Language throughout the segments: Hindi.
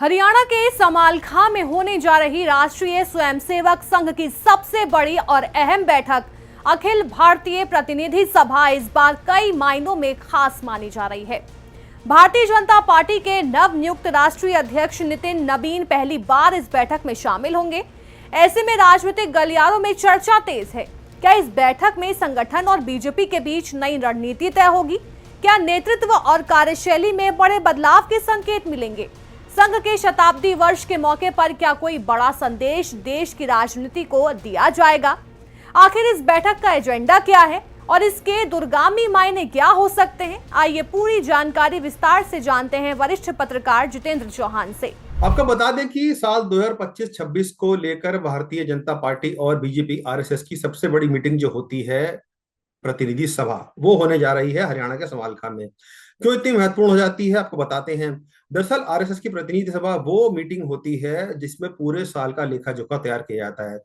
हरियाणा के समालखां में होने जा रही राष्ट्रीय स्वयंसेवक संघ की सबसे बड़ी और अहम बैठक अखिल भारतीय प्रतिनिधि सभा इस बार कई मायनों में खास मानी जा रही है। भारतीय जनता पार्टी के नवनियुक्त राष्ट्रीय अध्यक्ष नितिन नबीन पहली बार इस बैठक में शामिल होंगे। ऐसे में राजनीतिक गलियारों में चर्चा तेज है। क्या इस बैठक में संगठन और बीजेपी के बीच नई रणनीति तय होगी? क्या नेतृत्व और कार्यशैली में बड़े बदलाव के संकेत मिलेंगे? संघ के शताब्दी वर्ष के मौके पर क्या कोई बड़ा संदेश देश की राजनीति को दिया जाएगा? आखिर इस बैठक का एजेंडा क्या है और इसके दूरगामी मायने क्या हो सकते हैं? आइए पूरी जानकारी विस्तार से जानते हैं वरिष्ठ पत्रकार जितेंद्र चौहान से। आपको बता दें कि साल 2025-26 को लेकर भारतीय जनता पार्टी और बीजेपी आरएसएस की सबसे बड़ी मीटिंग जो होती है प्रतिनिधि सभा, वो होने जा रही है हरियाणा के समालखां में। क्यों इतनी महत्वपूर्ण हो जाती है, आपको बताते हैं। दरअसल आरएसएस की प्रतिनिधि सभा वो मीटिंग होती है जिसमें पूरे साल का लेखा जोखा तैयार किया जाता है।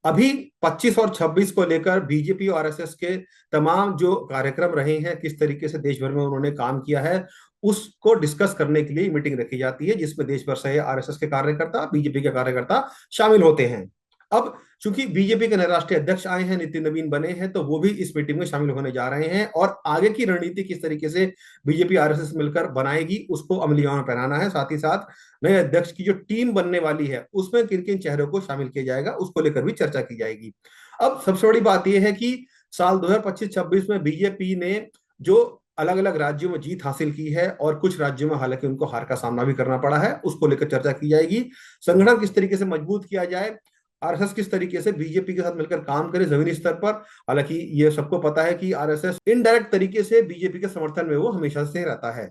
अभी 25 और 26 को लेकर बीजेपी और आरएसएस के तमाम जो कार्यक्रम रहे हैं, किस तरीके से देश भर में उन्होंने काम किया है, उसको डिस्कस करने के लिए मीटिंग रखी जाती है, जिसमें देश भर से आरएसएस के कार्यकर्ता, बीजेपी के कार्यकर्ता शामिल होते हैं। अब चूंकि बीजेपी के नए राष्ट्रीय अध्यक्ष आए हैं, नितिन नवीन बने हैं, तो वो भी इस मीटिंग में शामिल होने जा रहे हैं और आगे की रणनीति किस तरीके से बीजेपी आरएसएस मिलकर बनाएगी, उसको अमलीजामा में पहनाना है। साथ ही साथ नए अध्यक्ष की जो टीम बनने वाली है, उसमें किन किन चेहरों को शामिल किया जाएगा, उसको लेकर भी चर्चा की जाएगी। अब सबसे बड़ी बात यह है कि साल 2025-26 में बीजेपी ने जो अलग अलग राज्यों में जीत हासिल की है और कुछ राज्यों में हालांकि उनको हार का सामना भी करना पड़ा है, उसको लेकर चर्चा की जाएगी। संगठन किस तरीके से मजबूत किया जाए, आरएसएस किस तरीके से बीजेपी के साथ मिलकर काम करे जमीनी स्तर पर। हालांकि ये सबको पता है कि आरएसएस इनडायरेक्ट तरीके से बीजेपी के समर्थन में वो हमेशा से रहता है।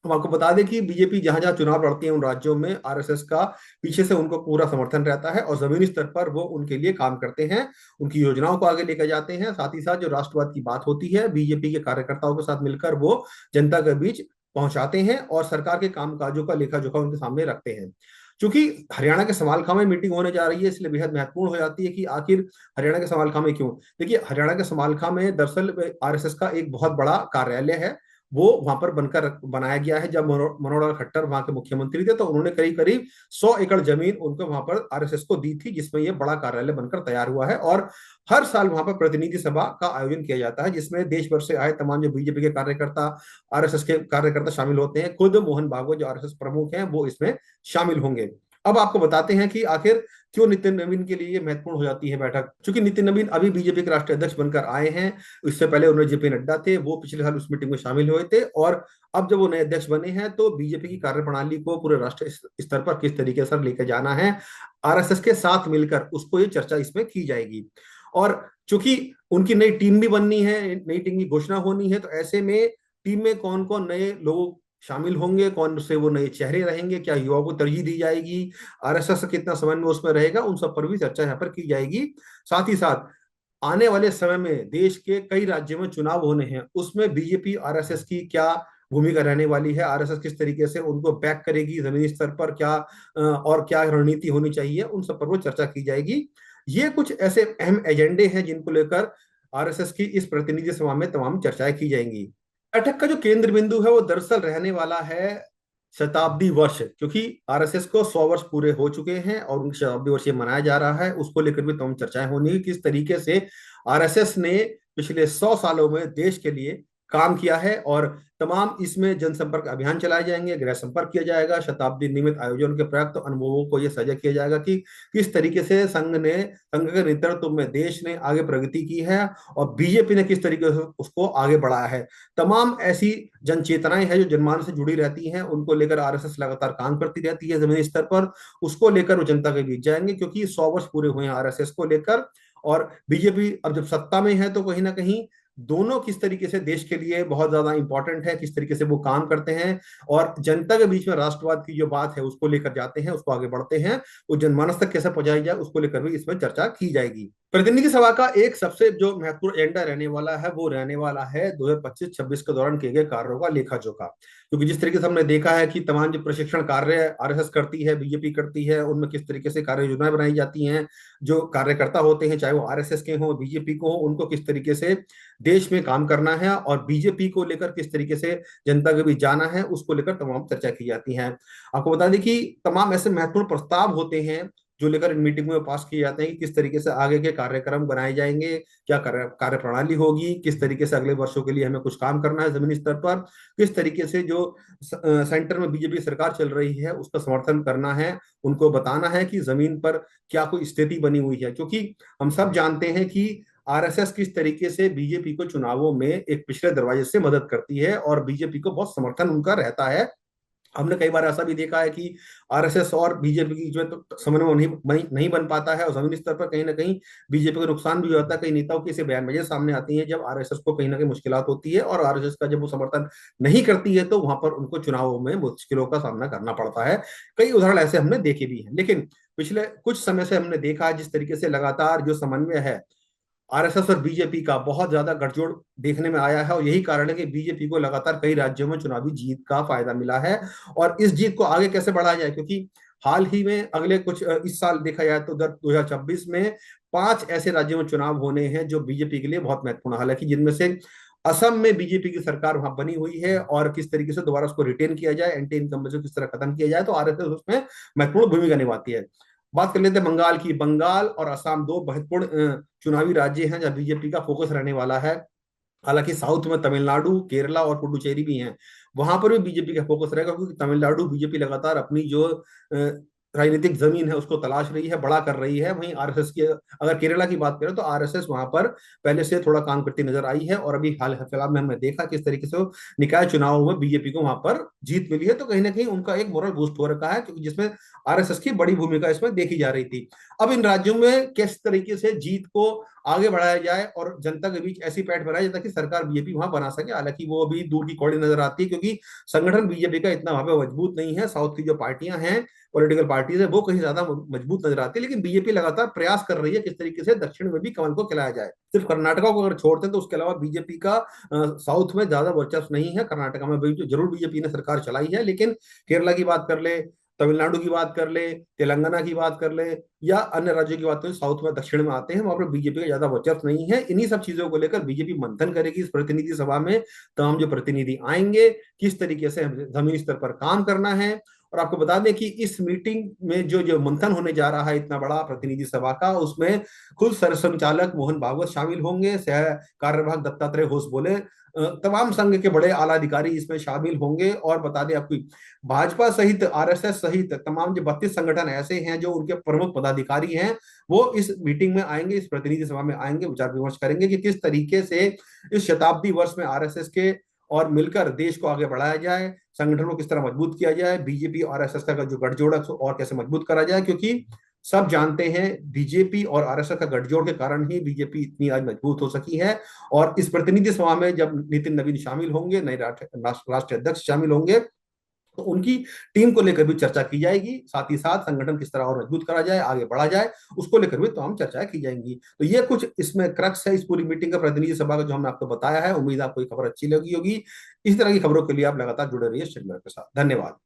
हम आपको बता दें कि बीजेपी जहां जहां चुनाव लड़ती है उन राज्यों में आरएसएस का पीछे से उनको पूरा समर्थन रहता है और जमीनी स्तर पर वो उनके लिए काम करते हैं, उनकी योजनाओं को आगे लेकर जाते हैं। साथ ही साथ जो राष्ट्रवाद की बात होती है, बीजेपी के कार्यकर्ताओं के साथ मिलकर वो जनता के बीच पहुंचाते हैं और सरकार के कामकाजों का लेखा जोखा उनके सामने रखते हैं। चूंकि हरियाणा के समालखां में मीटिंग होने जा रही है, इसलिए बेहद महत्वपूर्ण हो जाती है कि आखिर हरियाणा के समालखां में क्यों। देखिए, हरियाणा के समालखां में दरअसल आरएसएस का एक बहुत बड़ा कार्यालय है, वो वहां पर बनकर बनाया गया है। जब मनोहर लाल खट्टर वहां के मुख्यमंत्री थे तो उन्होंने करीब करीब 100 एकड़ जमीन उनको वहां पर आरएसएस को दी थी, जिसमें ये बड़ा कार्यालय बनकर तैयार हुआ है। और हर साल वहां पर प्रतिनिधि सभा का आयोजन किया जाता है, जिसमें देश भर से आए तमाम जो बीजेपी के कार्यकर्ता, आरएसएस के कार्यकर्ता शामिल होते हैं। खुद मोहन भागवत जो आरएसएस प्रमुख हैं, वो इसमें शामिल होंगे। अब आपको बताते हैं कि आखिर क्यों नितिन नवीन के लिए महत्वपूर्ण हो जाती है बैठक। क्योंकि नितिन नवीन अभी बीजेपी के राष्ट्रीय अध्यक्ष बनकर आए हैं। इससे पहले उन्होंने जेपी नड्डा थे, वो पिछले साल उस मीटिंग में शामिल हुए थे। और अब जब वो नए अध्यक्ष बने हैं तो बीजेपी की कार्यप्रणाली को पूरे राष्ट्रीय स्तर पर किस तरीके से लेकर जाना है, आरएसएस के साथ मिलकर, उसको ये चर्चा इसमें की जाएगी। और चूंकि उनकी नई टीम भी बननी है, नई टीम की घोषणा होनी है, तो ऐसे में टीम में कौन कौन नए लोग शामिल होंगे, कौन से वो नए चेहरे रहेंगे, क्या युवाओं को तरजीह दी जाएगी, आरएसएस कितना समन्वय उसमें रहेगा, उन सब पर भी चर्चा यहाँ पर की जाएगी। साथ ही साथ आने वाले समय में देश के कई राज्यों में चुनाव होने हैं, उसमें बीजेपी आरएसएस की क्या भूमिका रहने वाली है, आरएसएस किस तरीके से उनको बैक करेगी, जमीनी स्तर पर क्या और क्या रणनीति होनी चाहिए, उन सब पर वो चर्चा की जाएगी। ये कुछ ऐसे अहम एजेंडे हैं जिनको लेकर आरएसएस की इस प्रतिनिधि सभा में तमाम चर्चाएं की जाएंगी। बैठक का जो केंद्र बिंदु है वो दरअसल रहने वाला है शताब्दी वर्ष, क्योंकि आरएसएस को 100 वर्ष पूरे हो चुके हैं और उनकी शताब्दी वर्ष ये मनाया जा रहा है। उसको लेकर भी तमाम चर्चाएं होनी, किस तरीके से आरएसएस ने पिछले 100 सालों में देश के लिए काम किया है। और तमाम इसमें जनसंपर्क अभियान चलाए जाएंगे, गृह संपर्क किया जाएगा, शताब्दी निमित्त आयोजन के प्राप्त अनुभवों को ये साझा किया जाएगा कि किस तरीके से संघ के नेतृत्व में देश ने आगे प्रगति की है और बीजेपी ने किस तरीके से उसको आगे बढ़ाया है। तमाम ऐसी जनचेतनाएं हैं जो जनमानस से जुड़ी रहती हैं, उनको लेकर आरएसएस लगातार काम करती रहती है जमीनी स्तर पर, उसको लेकर वो जनता के बीच जाएंगे। क्योंकि 100 वर्ष पूरे हुए हैं आरएसएस को लेकर और बीजेपी अब जब सत्ता में है तो कहीं ना कहीं दोनों किस तरीके से देश के लिए बहुत ज्यादा इंपॉर्टेंट है, किस तरीके से वो काम करते हैं और जनता के बीच में राष्ट्रवाद की जो बात है उसको लेकर जाते हैं, उसको आगे बढ़ते हैं, वो जनमानस तक कैसे पहुंचाई जाए, उसको लेकर भी इसमें चर्चा की जाएगी। प्रतिनिधि सभा का एक सबसे जो महत्वपूर्ण एजेंडा रहने वाला है वो रहने वाला है 2025-26 के दौरान किए गए कार्यों का लेखा जोखा। क्योंकि जिस तरीके से हमने देखा है कि तमाम जो प्रशिक्षण कार्य आरएसएस करती है, बीजेपी करती है, उनमें किस तरीके से कार्य योजनाएं बनाई जाती हैं, जो कार्यकर्ता होते हैं चाहे वो आरएसएस के हों, बीजेपी को हो, उनको किस तरीके से देश में काम करना है और बीजेपी को लेकर किस तरीके से जनता के बीच जाना है, उसको लेकर तमाम चर्चा की जाती है। आपको बता दें कि तमाम ऐसे महत्वपूर्ण प्रस्ताव होते हैं जो लेकर इन मीटिंग में पास किए जाते हैं कि किस तरीके से आगे के कार्यक्रम बनाए जाएंगे, क्या कार्य प्रणाली होगी, किस तरीके से अगले वर्षों के लिए हमें कुछ काम करना है जमीनी स्तर पर, किस तरीके से जो सेंटर में बीजेपी सरकार चल रही है उसका समर्थन करना है, उनको बताना है कि जमीन पर क्या कोई स्थिति बनी हुई है। क्योंकि हम सब जानते हैं कि आरएसएस किस तरीके से बीजेपी को चुनावों में एक पिछले दरवाजे से मदद करती है और बीजेपी को बहुत समर्थन उनका रहता है। हमने कई बार ऐसा भी देखा है कि आरएसएस और बीजेपी की जो तो समन्वय नहीं बन पाता है और जमीनी स्तर पर कहीं ना कहीं बीजेपी को नुकसान भी होता है। कई नेताओं की ऐसे बयानबाजी सामने आती है जब आरएसएस को कहीं ना कहीं मुश्किलात होती है और आरएसएस का जब वो समर्थन नहीं करती है तो वहां पर उनको चुनावों में मुश्किलों का सामना करना पड़ता है। कई उदाहरण ऐसे हमने देखे भी हैं। लेकिन पिछले कुछ समय से हमने देखा है जिस तरीके से लगातार जो समन्वय है आरएसएस और बीजेपी का बहुत ज्यादा गठजोड़ देखने में आया है और यही कारण है कि बीजेपी को लगातार कई राज्यों में चुनावी जीत का फायदा मिला है। और इस जीत को आगे कैसे बढ़ाया जाए, क्योंकि हाल ही में अगले कुछ इस साल देखा जाए तो 2026 में 5 ऐसे राज्यों में चुनाव होने हैं जो बीजेपी के लिए बहुत महत्वपूर्ण, हालांकि जिनमें से असम में बीजेपी की सरकार वहां बनी हुई है और किस तरीके से दोबारा उसको रिटेन किया जाए, एंटी इनकम्बेंसी को किस तरह खत्म किया जाए, तो आरएसएस उसमें महत्वपूर्ण भूमिका निभाती है। बात कर लेते हैं बंगाल की। बंगाल और असम दो महत्वपूर्ण चुनावी राज्य हैं जहां बीजेपी का फोकस रहने वाला है। हालांकि साउथ में तमिलनाडु, केरला और पुडुचेरी भी हैं, वहां पर भी बीजेपी का फोकस रहेगा क्योंकि तमिलनाडु बीजेपी लगातार अपनी जो राजनीतिक जमीन है उसको तलाश रही है, बड़ा कर रही है। वहीं आरएसएस की अगर केरला की बात करें तो आरएसएस वहां पर पहले से थोड़ा काम करती नजर आई है और अभी हाल फिलहाल में हमने देखा किस तरीके से निकाय चुनावों में बीजेपी को वहां पर जीत मिली है। तो कहीं ना कहीं उनका एक मोरल बूस्ट हो रखा है क्योंकि जिसमें आरएसएस की बड़ी भूमिका इसमें देखी जा रही थी। अब इन राज्यों में किस तरीके से जीत को आगे बढ़ाया जाए और जनता के बीच ऐसी पैठ बनाई जाए ताकि सरकार बीजेपी वहां बना सके, हालांकि वो अभी दूर की कौड़ी नजर आती है क्योंकि संगठन बीजेपी का इतना वहां पे मजबूत नहीं है। साउथ की जो पार्टियां हैं, पॉलिटिकल पार्टीज है, वो कहीं ज्यादा मजबूत नजर आती है। लेकिन बीजेपी लगातार प्रयास कर रही है किस तरीके से दक्षिण में भी कमल को खिलाया जाए। सिर्फ कर्नाटका को अगर छोड़ते हैं तो उसके अलावा बीजेपी का साउथ में ज्यादा वर्चस्व नहीं है। कर्नाटका में जरूर बीजेपी ने सरकार चलाई है, लेकिन केरला की बात कर ले, तमिलनाडु की बात कर ले, तेलंगाना की बात कर ले या अन्य राज्यों की बात करें साउथ में दक्षिण में आते हैं, वहां पर बीजेपी का ज्यादा वर्चस्व नहीं है। इन्हीं सब चीजों को लेकर बीजेपी मंथन करेगी इस प्रतिनिधि सभा में। तमाम जो प्रतिनिधि आएंगे किस तरीके से जमीनी स्तर पर काम करना है। और आपको बता दें कि इस मीटिंग में जो जो मंथन होने जा रहा है इतना बड़ा प्रतिनिधि सभा का, उसमें खुद सरसंचालक मोहन भागवत शामिल होंगे, सह कार्यवाहक दत्तात्रेय घोष बोले, तमाम संघ के बड़े आला अधिकारी इसमें शामिल होंगे। और बता दें आपको भाजपा सहित आरएसएस सहित तमाम जो 32 संगठन ऐसे हैं जो उनके प्रमुख पदाधिकारी हैं वो इस मीटिंग में आएंगे, इस प्रतिनिधि सभा में आएंगे, विचार विमर्श करेंगे कि किस तरीके से इस शताब्दी वर्ष में आरएसएस के और मिलकर देश को आगे बढ़ाया जाए, संगठन को किस तरह मजबूत किया जाए, बीजेपी और आरएसएस का जो गठजोड़ है और कैसे मजबूत करा जाए। क्योंकि सब जानते हैं बीजेपी और आरएसएस का गठजोड़ के कारण ही बीजेपी इतनी आज मजबूत हो सकी है। और इस प्रतिनिधि सभा में जब नितिन नवीन शामिल होंगे, नए राष्ट्रीय अध्यक्ष शामिल होंगे, तो उनकी टीम को लेकर भी चर्चा की जाएगी। साथ ही साथ संगठन किस तरह और मजबूत करा जाए, आगे बढ़ा जाए, उसको लेकर भी तमाम चर्चाएं की जाएंगी। तो ये कुछ इसमें क्रक्स है इस पूरी मीटिंग का, प्रतिनिधि सभा का, जो हमने आपको बताया है। उम्मीद आपको ये खबर अच्छी लगी होगी। इस तरह की खबरों के लिए आप लगातार जुड़े रहिए स्टेट के साथ। धन्यवाद।